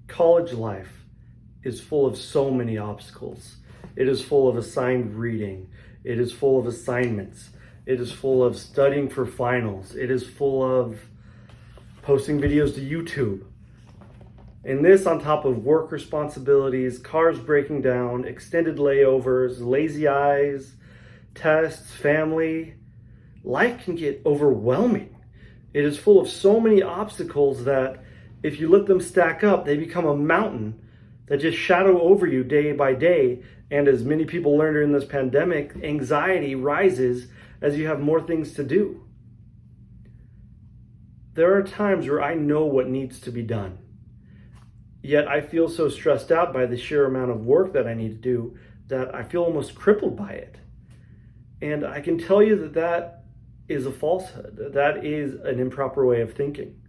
College life is full of so many obstacles. It is full of assigned reading. It is full of assignments. It is full of studying for finals. It is full of posting videos to YouTube. And this on top of work responsibilities, cars breaking down, extended layovers, lazy eyes, tests, family. Life can get overwhelming. It is full of so many obstacles that if you let them stack up, they become a mountain that just shadow over you day by day. And as many people learned during this pandemic, anxiety rises as you have more things to do. There are times where I know what needs to be done, yet I feel so stressed out by the sheer amount of work that I need to do that I feel almost crippled by it. And I can tell you that that is a falsehood. That is an improper way of thinking.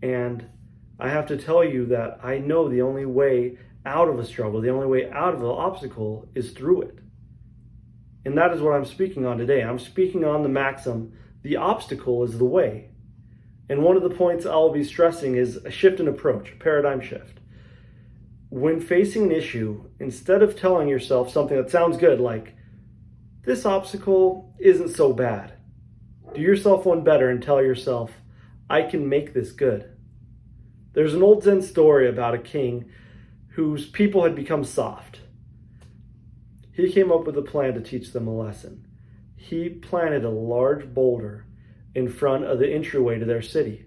And I have to tell you that I know the only way out of a struggle, the only way out of an obstacle is through it. And that is what I'm speaking on today. I'm speaking on the maxim, the obstacle is the way. And one of the points I'll be stressing is a shift in approach, a paradigm shift. When facing an issue, instead of telling yourself something that sounds good, like, this obstacle isn't so bad, do yourself one better and tell yourself, I can make this good. There's an old Zen story about a king whose people had become soft. He came up with a plan to teach them a lesson. He planted a large boulder in front of the entryway to their city.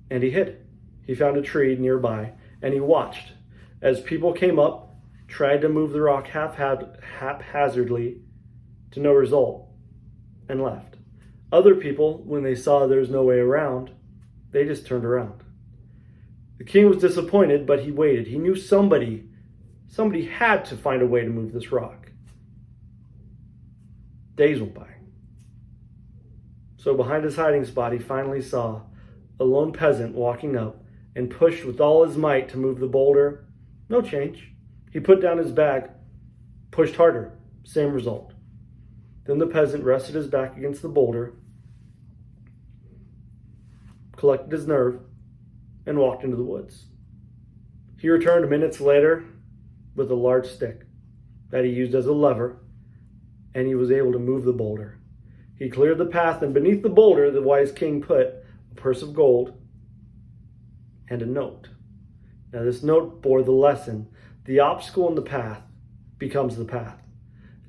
And he hid. He found a tree nearby and he watched as people came up, tried to move the rock haphazardly to no result, and left. Other people, when they saw there was no way around, they just turned around. The king was disappointed, but he waited. He knew somebody had to find a way to move this rock. Days went by. So behind his hiding spot, he finally saw a lone peasant walking up and pushed with all his might to move the boulder. No change. He put down his bag, pushed harder, same result. Then the peasant rested his back against the boulder, collected his nerve, and walked into the woods. He returned minutes later with a large stick that he used as a lever, and he was able to move the boulder. He cleared the path, and beneath the boulder, the wise king put a purse of gold and a note. Now, this note bore the lesson: the obstacle in the path becomes the path.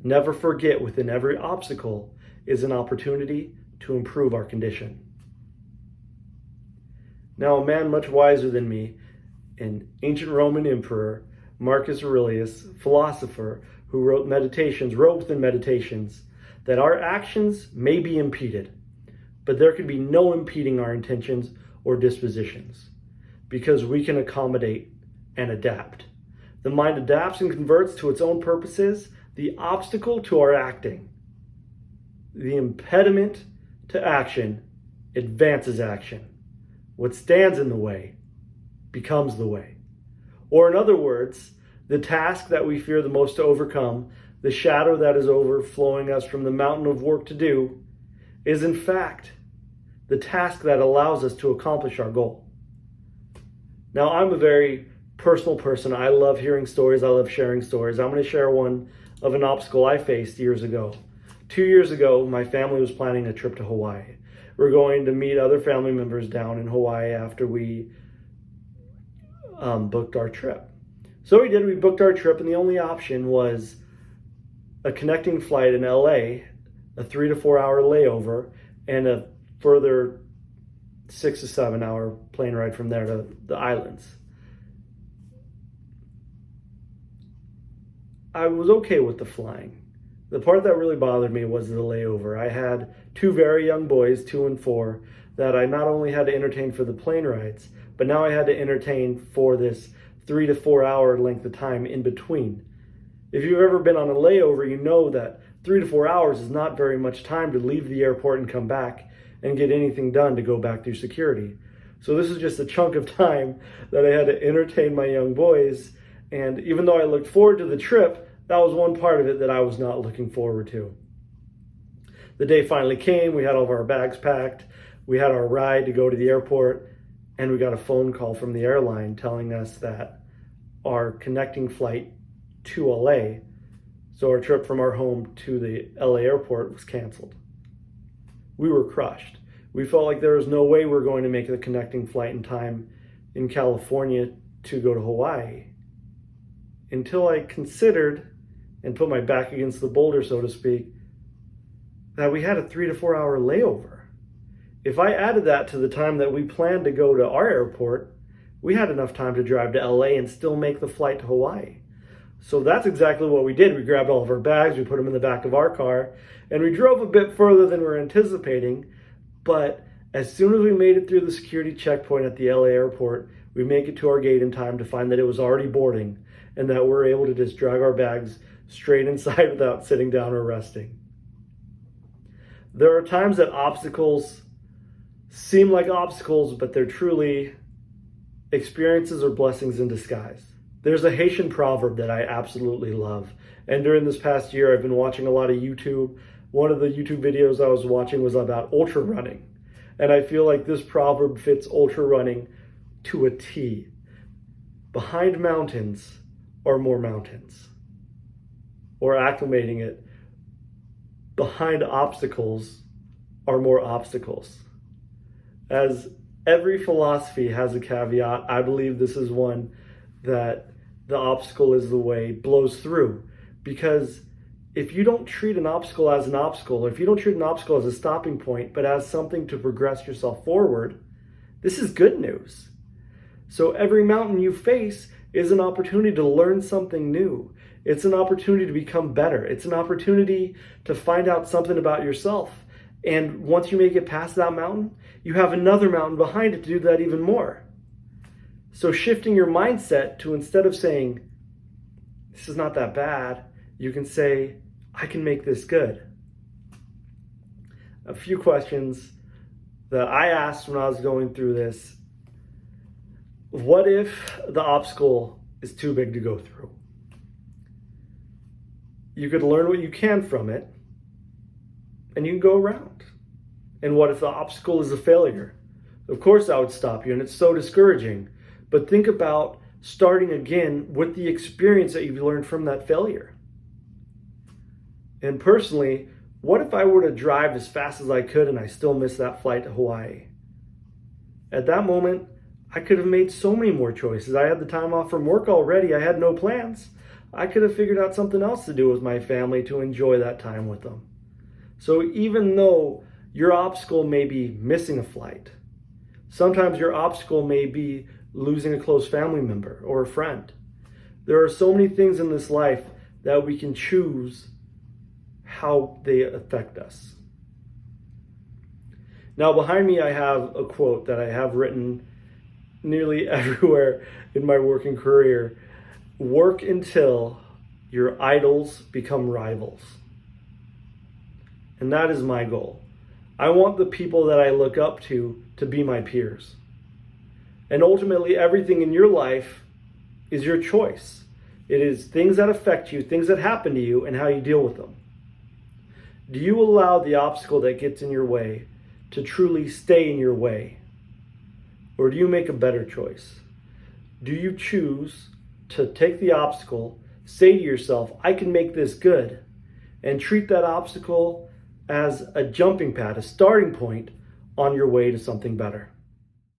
Never forget, within every obstacle is an opportunity to improve our condition. Now, a man much wiser than me, an ancient Roman emperor, Marcus Aurelius, philosopher, who wrote within Meditations, that our actions may be impeded, but there can be no impeding our intentions or dispositions, because we can accommodate and adapt. The mind adapts and converts to its own purposes the obstacle to our acting. The impediment to action advances action. What stands in the way becomes the way. Or in other words, the task that we fear the most to overcome, the shadow that is overflowing us from the mountain of work to do, is in fact the task that allows us to accomplish our goal. Now, I'm a very personal person. I love hearing stories. I love sharing stories. I'm going to share one of an obstacle I faced years ago. 2 years ago, my family was planning a trip to Hawaii. We're going to meet other family members down in Hawaii after we booked our trip. So we booked our trip, and the only option was a connecting flight in LA, a 3 to 4 hour layover, and a further 6 to 7 hour plane ride from there to the islands. I was okay with the flying. The part that really bothered me was the layover. I had 2 very young boys, 2 and 4, that I not only had to entertain for the plane rides, but now I had to entertain for this 3 to 4 hour length of time in between. If you've ever been on a layover, you know that 3 to 4 hours is not very much time to leave the airport and come back and get anything done to go back through security. So this is just a chunk of time that I had to entertain my young boys. And even though I looked forward to the trip, that was one part of it that I was not looking forward to. The day finally came. We had all of our bags packed. We had our ride to go to the airport. and we got a phone call from the airline telling us that our connecting flight to LA, so our trip from our home to the LA airport, was canceled. We were crushed. We felt like there was no way we were going to make the connecting flight in time in California to go to Hawaii, until I considered and put my back against the boulder, so to speak, that we had a 3 to 4 hour layover. If I added that to the time that we planned to go to our airport, we had enough time to drive to LA and still make the flight to Hawaii. So that's exactly what we did. We grabbed all of our bags, we put them in the back of our car, and we drove a bit further than we were anticipating. But as soon as we made it through the security checkpoint at the LA airport, we make it to our gate in time to find that it was already boarding and that we're able to just drag our bags straight inside without sitting down or resting. There are times that obstacles seem like obstacles, but they're truly experiences or blessings in disguise. There's a Haitian proverb that I absolutely love. And during this past year, I've been watching a lot of YouTube. One of the YouTube videos I was watching was about ultra running. And I feel like this proverb fits ultra running to a T. Behind mountains are more mountains. Or acclimating it, behind obstacles are more obstacles. As every philosophy has a caveat, I believe this is one that the obstacle is the way blows through. Because if you don't treat an obstacle as an obstacle, or if you don't treat an obstacle as a stopping point, but as something to progress yourself forward, this is good news. So every mountain you face is an opportunity to learn something new. It's an opportunity to become better. It's an opportunity to find out something about yourself. And once you make it past that mountain, you have another mountain behind it to do that even more. So shifting your mindset to, instead of saying, this is not that bad, you can say, I can make this good. A few questions that I asked when I was going through this. What if the obstacle is too big to go through? You could learn what you can from it, and you can go around. And what if the obstacle is a failure? Of course that would stop you, and it's so discouraging. But think about starting again with the experience that you've learned from that failure. And personally, what if I were to drive as fast as I could and I still missed that flight to Hawaii? At that moment, I could have made so many more choices. I had the time off from work already. I had no plans. I could have figured out something else to do with my family to enjoy that time with them. So even though your obstacle may be missing a flight, sometimes your obstacle may be losing a close family member or a friend. There are so many things in this life that we can choose how they affect us. Now behind me I have a quote that I have written nearly everywhere in my working career. Work until your idols become rivals. And that is my goal. I want the people that I look up to be my peers. And ultimately, everything in your life is your choice. It is things that affect you, things that happen to you, and how you deal with them. Do you allow the obstacle that gets in your way to truly stay in your way? Or do you make a better choice? Do you choose to take the obstacle, say to yourself, I can make this good, and treat that obstacle as a jumping pad, a starting point on your way to something better?